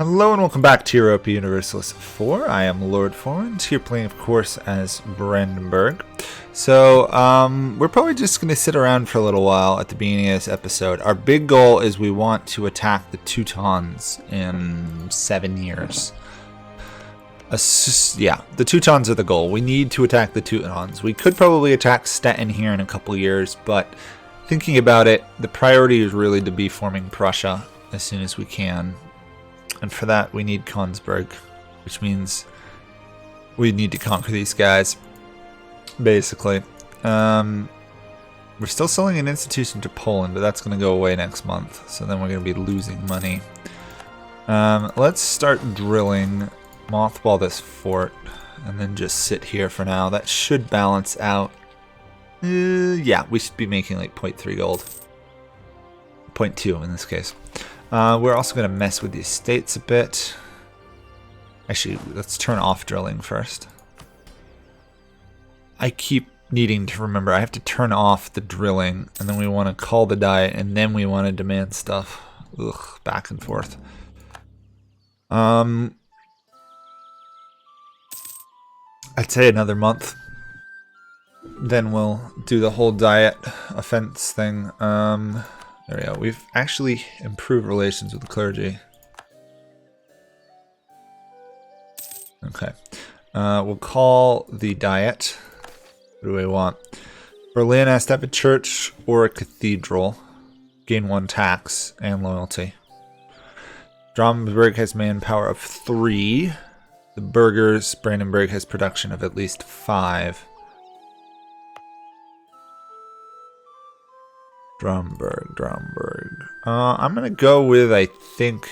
Hello and welcome back to Europa Universalis 4. I am Lord Forwind, here playing, of course, as Brandenburg. So, we're probably just going to sit around for a little while at the beginning of this episode. Our big goal is we want to attack the Teutons in 7 years. Yeah, the Teutons are the goal. We need to attack the Teutons. We could probably attack Stettin here in a couple years, but thinking about it, the priority is really to be forming Prussia as soon as we can. And for that, we need Königsberg, which means we need to conquer these guys, basically. We're still selling an institution to Poland, but that's going to go away next month. So then we're going to be losing money. Let's start drilling, mothball this fort, and then just sit here for now. That should balance out. Yeah, we should be making like 0.3 gold. 0.2 in this case. We're also going to mess with the estates a bit. Actually, let's turn off drilling first. I keep needing to remember I have to turn off the drilling, and then we want to call the diet, and then we want to demand stuff. Ugh, back and forth. I'd say another month. Then we'll do the whole diet offense thing. There we go. We've actually improved relations with the clergy. Okay. We'll call the diet. What do we want? Berlin has to have a church or a cathedral. Gain 1 tax and loyalty. Brandenburg has manpower of 3. The burghers, Brandenburg has production of at least 5. Drumberg. I'm gonna go with, I think,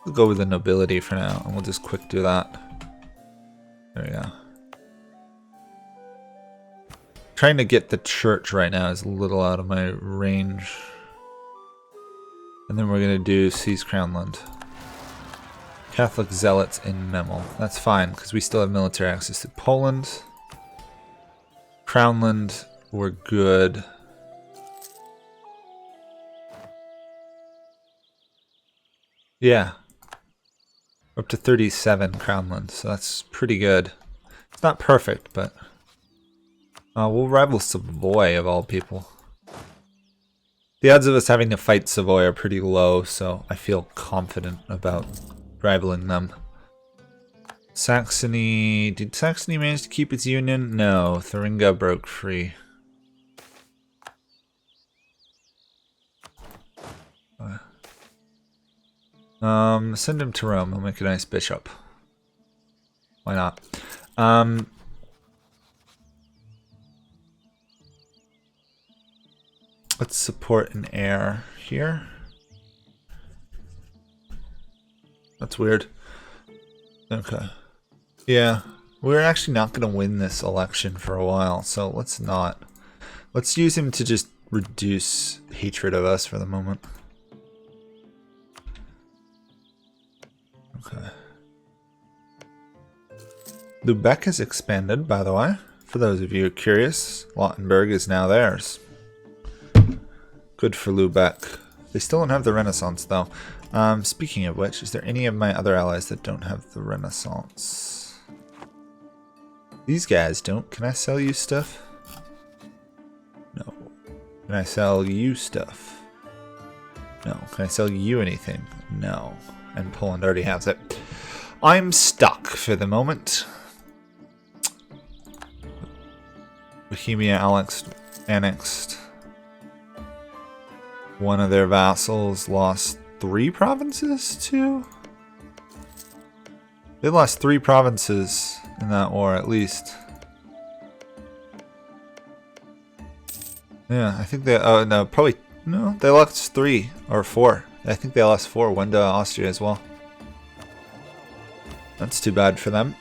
we'll go with the nobility for now, and we'll just quick do that. There we go. Trying to get the church right now is a little out of my range. And then we're gonna do seize Crownland. Catholic zealots in Memel. That's fine, because we still have military access to Poland. Crownland. We're good. Yeah. Up to 37 Crownland, so that's pretty good. It's not perfect, but we'll rival Savoy of all people. The odds of us having to fight Savoy are pretty low, so I feel confident about rivaling them. Saxony. Did Saxony manage to keep its union? No, Thuringia broke free. Send him to Rome. He'll make a nice bishop. Why not? Let's support an heir here. That's weird. Okay. Yeah, we're actually not going to win this election for a while, so let's not. Let's use him to just reduce hatred of us for the moment. Okay. Lubeck has expanded, by the way. For those of you curious, Lautenberg is now theirs. Good for Lubeck. They still don't have the Renaissance, though. Speaking of which, is there any of my other allies that don't have the Renaissance? These guys don't. Can I sell you stuff? No. Can I sell you stuff? No. Can I sell you anything? No. And Poland already has it. I'm stuck for the moment. Bohemia annexed. One of their vassals lost 3 provinces too? They lost 3 provinces in that war at least. Yeah, I think they, oh no, probably, no, they lost 3 or 4. I think they lost 4, 1 to Austria as well. That's too bad for them.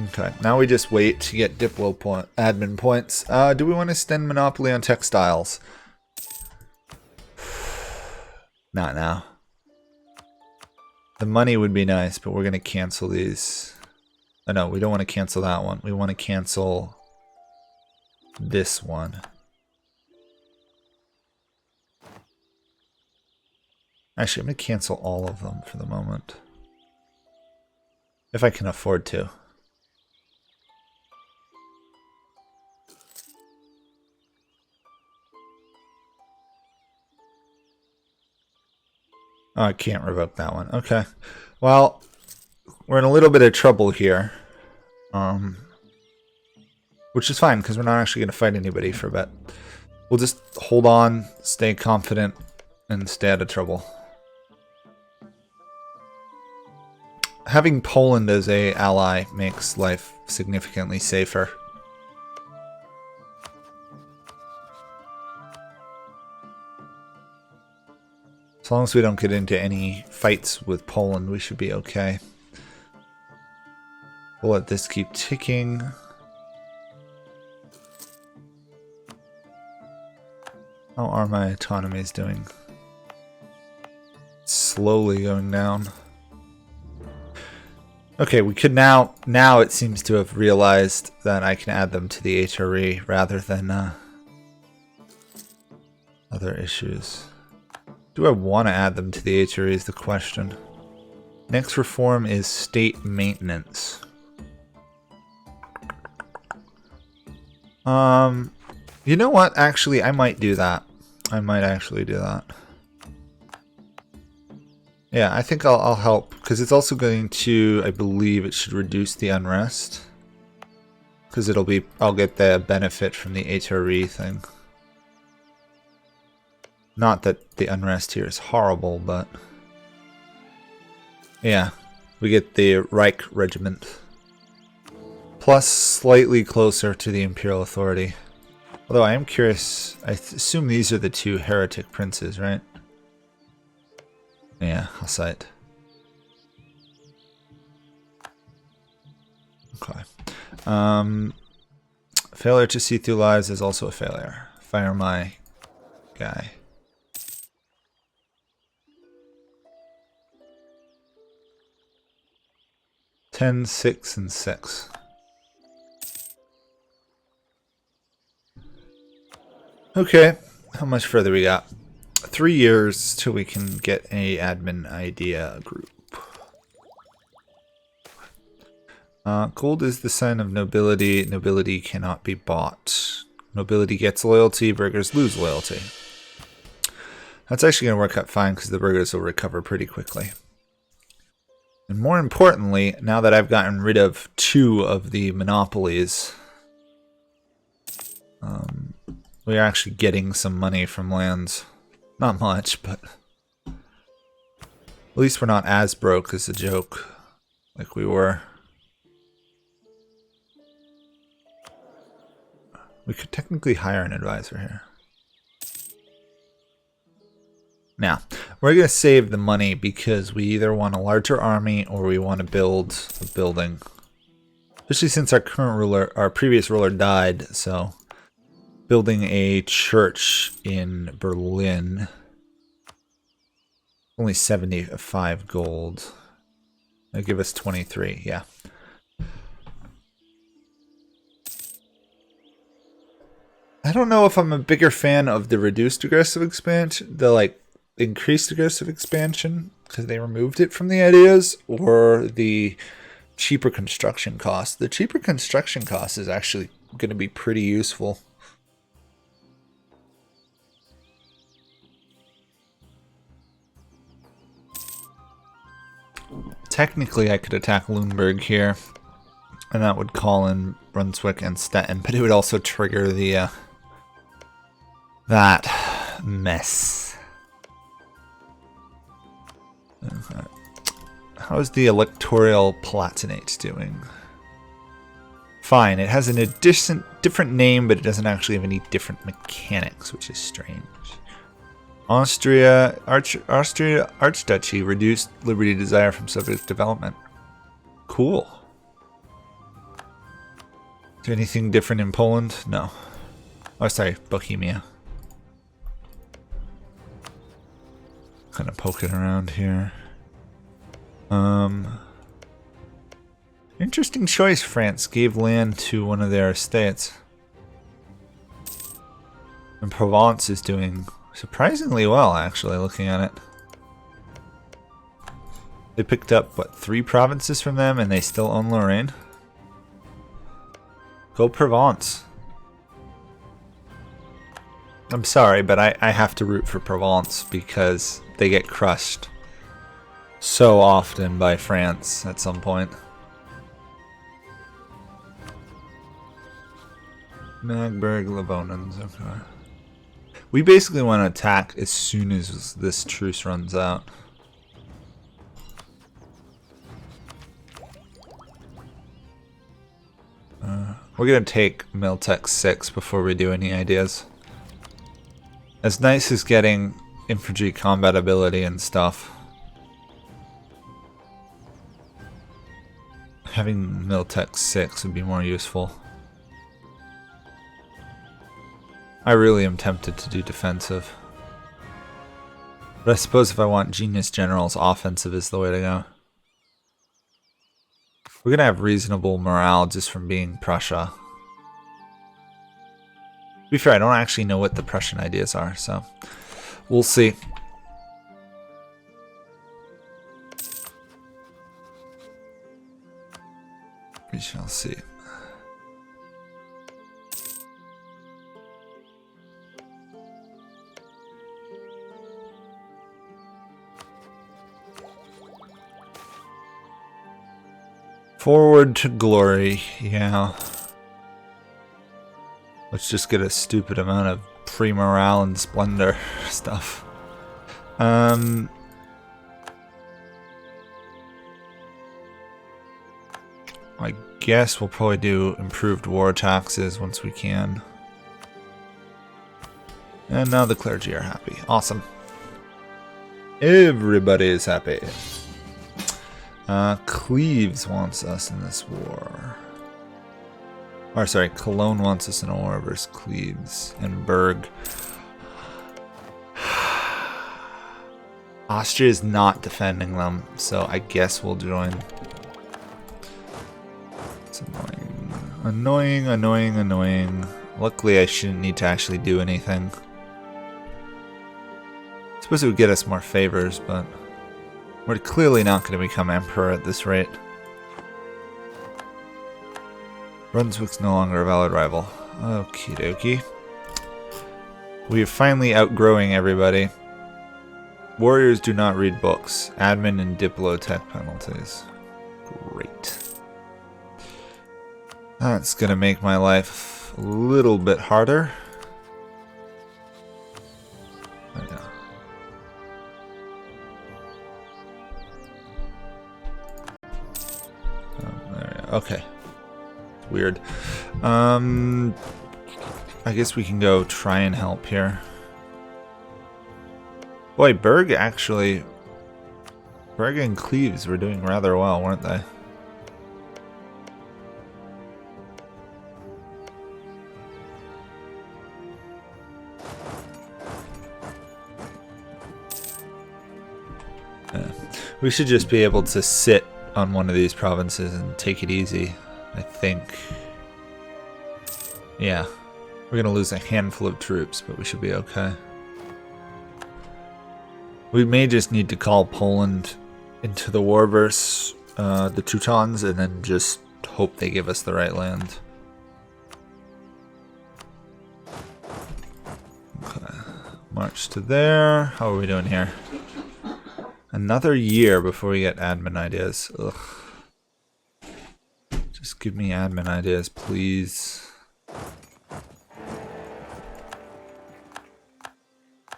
Okay, now we just wait to get Diplo admin points. Do we want to extend monopoly on textiles? Not now. The money would be nice, but we're going to cancel these. Oh no, we don't want to cancel that one. We want to cancel this one. Actually, I'm going to cancel all of them for the moment. If I can afford to. Oh, I can't revoke that one. Okay. Well, we're in a little bit of trouble here. Which is fine, because we're not actually going to fight anybody for a bit. We'll just hold on, stay confident, and stay out of trouble. Having Poland as an ally makes life significantly safer. As long as we don't get into any fights with Poland, we should be okay. We'll let this keep ticking. How are my autonomies doing? Slowly going down. Okay, we could now it seems to have realized that I can add them to the HRE rather than other issues. Do I want to add them to the HRE is the question. Next reform is state maintenance. You know what? Actually, I might do that. I might actually do that. Yeah, I think I'll help, because it's also going to, I believe it should reduce the unrest. Because I'll get the benefit from the HRE thing. Not that the unrest here is horrible, but... yeah, we get the Reich Regiment. Plus slightly closer to the Imperial Authority. Although I am curious, I assume these are the two heretic princes, right? Yeah, Hussite. Okay. Failure to see through lies is also a failure. Fire my guy. Ten, 6, and 6. Okay, how much further we got? 3 years till we can get a admin idea group. Gold is the sign of nobility. Nobility cannot be bought. Nobility gets loyalty, burghers lose loyalty. That's actually going to work out fine because the burghers will recover pretty quickly. And more importantly, now that I've gotten rid of 2 of the monopolies, we are actually getting some money from lands. Not much, but at least we're not as broke as a joke like we were. We could technically hire an advisor here. Now, we're going to save the money because we either want a larger army or we want to build a building. Especially since our current ruler, our previous ruler died, so building a church in Berlin. Only 75 gold. That'll give us 23, yeah. I don't know if I'm a bigger fan of the reduced aggressive expansion, the increased aggressive expansion, because they removed it from the ideas, or the cheaper construction cost. The cheaper construction cost is actually going to be pretty useful. Technically, I could attack Lüneburg here, and that would call in Brunswick and Stettin, but it would also trigger the that mess. Okay. How is the electoral Palatinate doing? Fine, it has an different name, but it doesn't actually have any different mechanics, which is strange. Austria Archduchy reduced liberty desire from subject development. Cool. Is there anything different in Poland? No. Oh, sorry, Bohemia. Kind of poking around here. Interesting choice. France gave land to one of their estates. And Provence is doing surprisingly well, actually, looking at it. They picked up, what, 3 provinces from them and they still own Lorraine? Go Provence. I'm sorry, but I have to root for Provence because they get crushed so often by France at some point. Magdeburg, Livonians, okay. We basically want to attack as soon as this truce runs out. We're going to take Miltech 6 before we do any ideas. As nice as getting infantry combat ability and stuff, having Miltech 6 would be more useful. I really am tempted to do defensive. But I suppose if I want Genius Generals, offensive is the way to go. We're going to have reasonable morale just from being Prussia. To be fair, I don't actually know what the Prussian ideas are, so we'll see. We shall see. Forward to glory, yeah. Let's just get a stupid amount of pre-morale and splendor stuff. I guess we'll probably do improved war taxes once we can. And now the clergy are happy. Awesome. Everybody is happy. Cleves wants us in this war. Or sorry, Cologne wants us in a war versus Cleves. And Berg. Austria is not defending them, so I guess we'll join. It's annoying. Annoying, annoying, annoying. Luckily I shouldn't need to actually do anything. I suppose it would get us more favors, but we're clearly not going to become emperor at this rate. Brunswick's no longer a valid rival. Okie dokie. We are finally outgrowing everybody. Warriors do not read books. Admin and Diplotech penalties. Great. That's going to make my life a little bit harder. Okay. Weird. I guess we can go try and help here. Boy, Berg and Cleves were doing rather well, weren't they? Yeah. We should just be able to sit on one of these provinces and take it easy, I think. Yeah, we're gonna lose a handful of troops, but we should be okay. We may just need to call Poland into the war versus the Teutons and then just hope they give us the right land. Okay, march to there. How are we doing here? Another year before we get admin ideas. Ugh. Just give me admin ideas, please.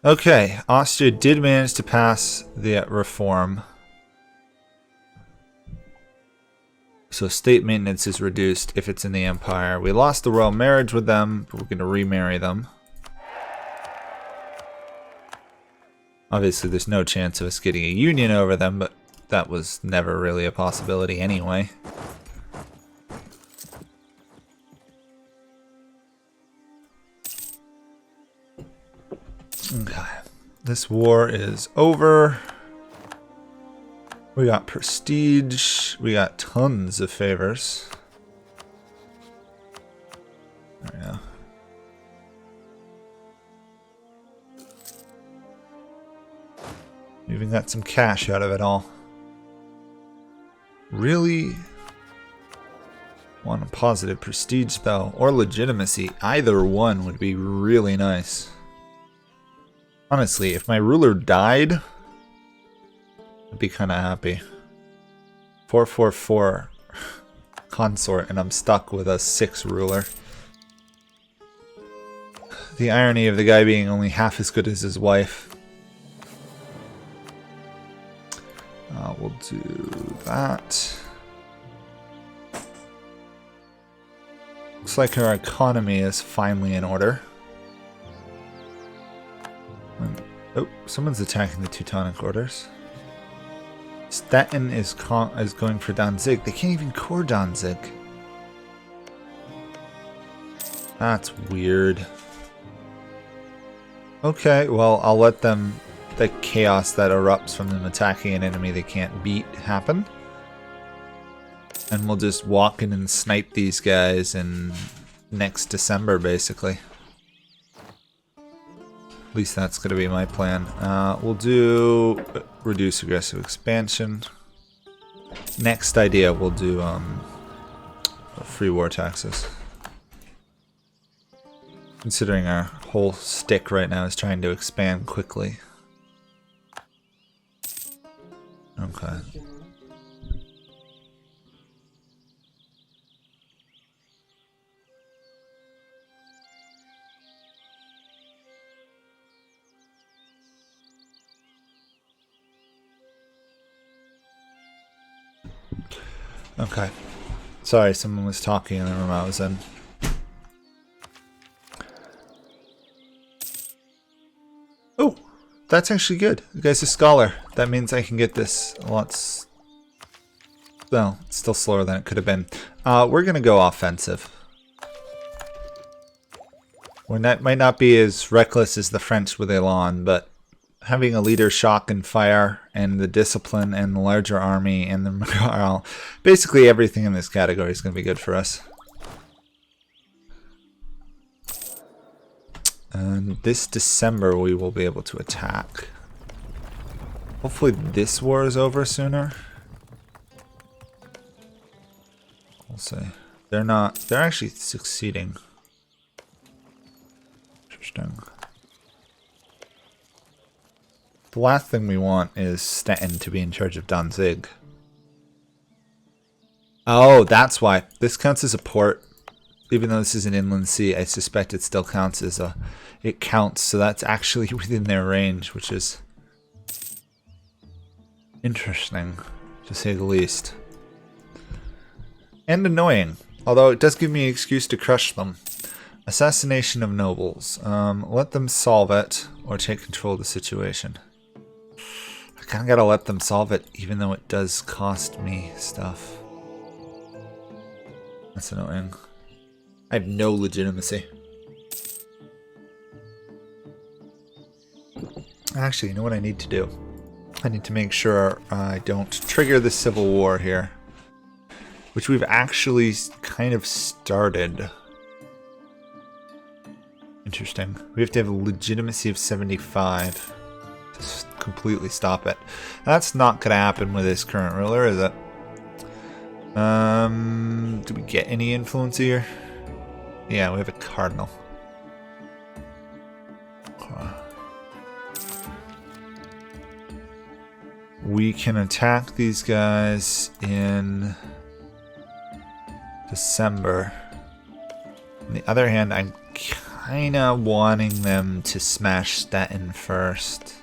Okay, Austria did manage to pass the reform. So state maintenance is reduced if it's in the empire. We lost the royal marriage with them, but we're going to remarry them. Obviously, there's no chance of us getting a union over them, but that was never really a possibility anyway. Okay. This war is over. We got prestige. We got tons of favors. There we go. We even got some cash out of it all. Really want a positive prestige though, or legitimacy. Either one would be really nice. Honestly, if my ruler died, I'd be kind of happy. 444 consort, and I'm stuck with a 6 ruler. The irony of the guy being only half as good as his wife. We'll do that. Looks like our economy is finally in order. Oh, someone's attacking the Teutonic orders. Stettin is going for Danzig. They can't even core Danzig. That's weird. Okay, well, I'll let them... the chaos that erupts from them attacking an enemy they can't beat happen. And we'll just walk in and snipe these guys in next December, basically. At least that's going to be my plan. We'll do reduce aggressive expansion. Next idea, we'll do free war taxes. Considering our whole stick right now is trying to expand quickly. Okay. Okay. Sorry, someone was talking in the room I was in. Oh, that's actually good. The guy's a scholar. That means I can get this a lot. Well, it's still slower than it could have been. We're going to go offensive. That might not be as reckless as the French with Elan, but having a leader shock and fire, and the discipline, and the larger army, and the morale, basically everything in this category is going to be good for us. And this December we will be able to attack. Hopefully this war is over sooner. We'll see. They're not. They're actually succeeding. Interesting. The last thing we want is Stettin to be in charge of Danzig. Oh, that's why. This counts as a port. Even though this is an inland sea, I suspect it still counts as a... It counts, so that's actually within their range, which is interesting, to say the least. And annoying, although it does give me an excuse to crush them. Assassination of nobles. Let them solve it, or take control of the situation. I kinda gotta let them solve it, even though it does cost me stuff. That's annoying. I have no legitimacy. Actually, you know what I need to do? I need to make sure I don't trigger the civil war here. Which we've actually kind of started. Interesting. We have to have a legitimacy of 75 to completely stop it. That's not going to happen with this current ruler, is it? Do we get any influence here? Yeah, we have a cardinal. We can attack these guys in December. On the other hand, I'm kind of wanting them to smash Stettin first.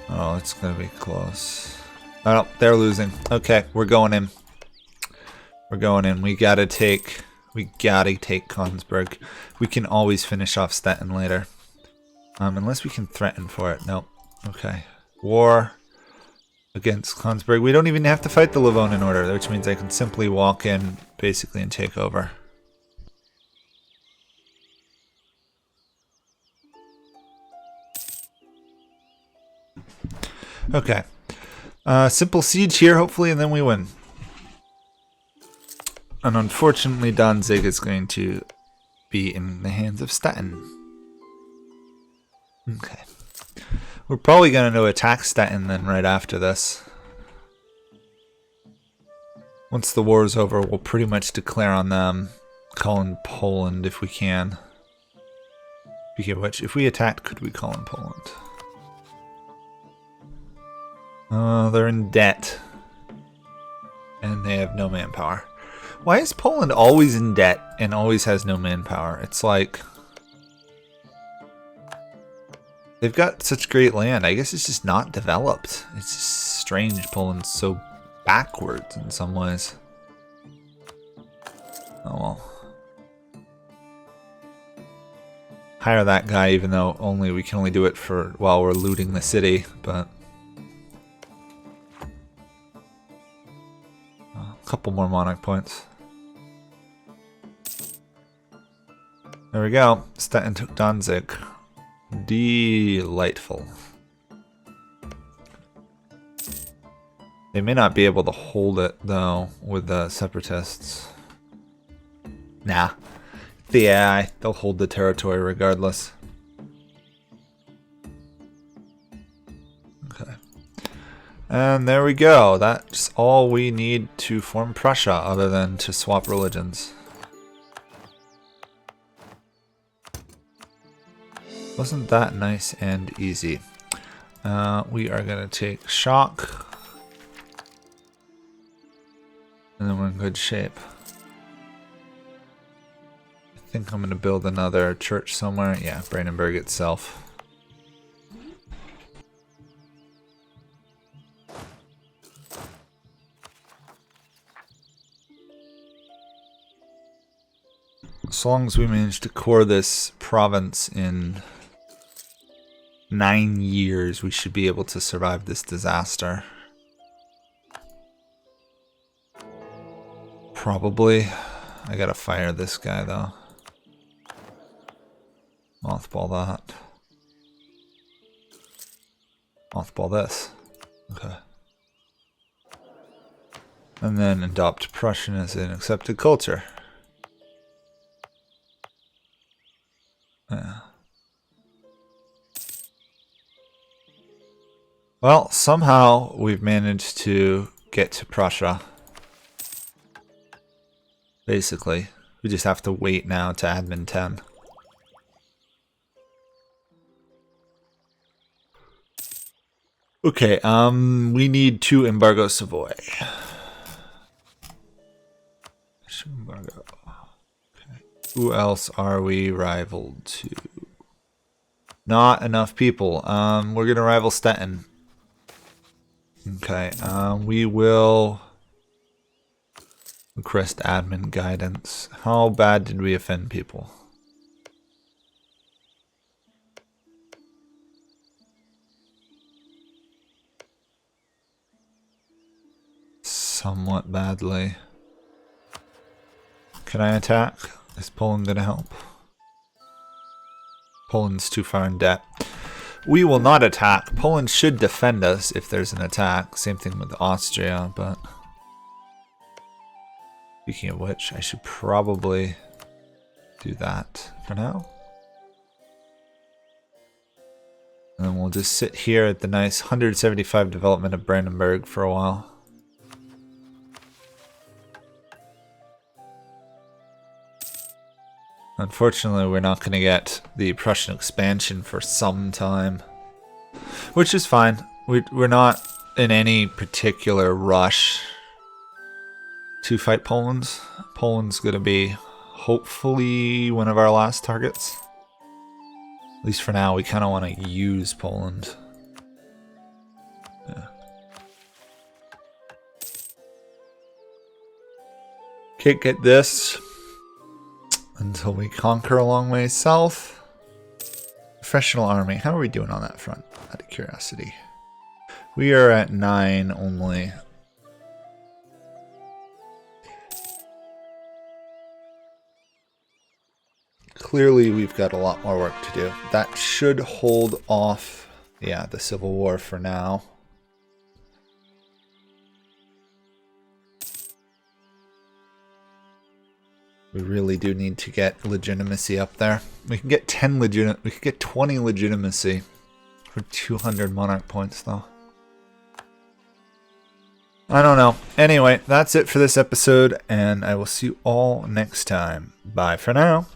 Oh, it's going to be close. Oh, they're losing. Okay, we're going in. We're going in. We gotta take Konsberg. We can always finish off Stettin later. Unless we can threaten for it. Nope. Okay. War against Konsberg. We don't even have to fight the Livonian Order, which means I can simply walk in, basically, and take over. Okay. Simple siege here, hopefully, and then we win. And unfortunately, Danzig is going to be in the hands of Stettin. Okay. We're probably going to attack Stettin then right after this. Once the war is over, we'll pretty much declare on them, call in Poland if we can. Speaking of which, if we attacked, could we call in Poland? They're in debt. And they have no manpower. Why is Poland always in debt and always has no manpower? It's like... they've got such great land. I guess it's just not developed. It's just strange Poland's so backwards in some ways. Oh well. Hire that guy even though we can only do it for while we're looting the city, but... a couple more monarch points. There we go. Stettin took Danzig. Delightful. They may not be able to hold it though with the separatists. Nah. Yeah, they'll hold the territory regardless. Okay. And there we go. That's all we need to form Prussia other than to swap religions. Wasn't that nice and easy? We are going to take shock. And then we're in good shape. I think I'm going to build another church somewhere. Yeah, Brandenburg itself. As long as we manage to core this province in 9 years, we should be able to survive this disaster. Probably. I gotta fire this guy though. Mothball that. Mothball this. Okay. And then adopt Prussian as an accepted culture. Yeah. Well, somehow we've managed to get to Prussia. Basically. We just have to wait now to admin 10. Okay, we need to embargo Savoy. Embargo. Okay. Who else are we rivaled to? Not enough people. We're gonna rival Stettin. Okay, we will request admin guidance. How bad did we offend people? Somewhat badly. Can I attack? Is Poland gonna help? Poland's too far in debt. We will not attack. Poland should defend us if there's an attack. Same thing with Austria, but... speaking of which, I should probably do that for now. And then we'll just sit here at the nice 175 development of Brandenburg for a while. Unfortunately, we're not going to get the Prussian expansion for some time. Which is fine. We're not in any particular rush to fight Poland. Poland's going to be hopefully one of our last targets. At least for now, we kind of want to use Poland. Yeah. Can't get this until we conquer a long way south. Professional army. How are we doing on that front? Out of curiosity. We are at 9 only. Clearly, we've got a lot more work to do. That should hold off, yeah, the Civil War for now. We really do need to get legitimacy up there. We can get 20 legitimacy for 200 monarch points though. I don't know. Anyway, that's it for this episode, and I will see you all next time. Bye for now.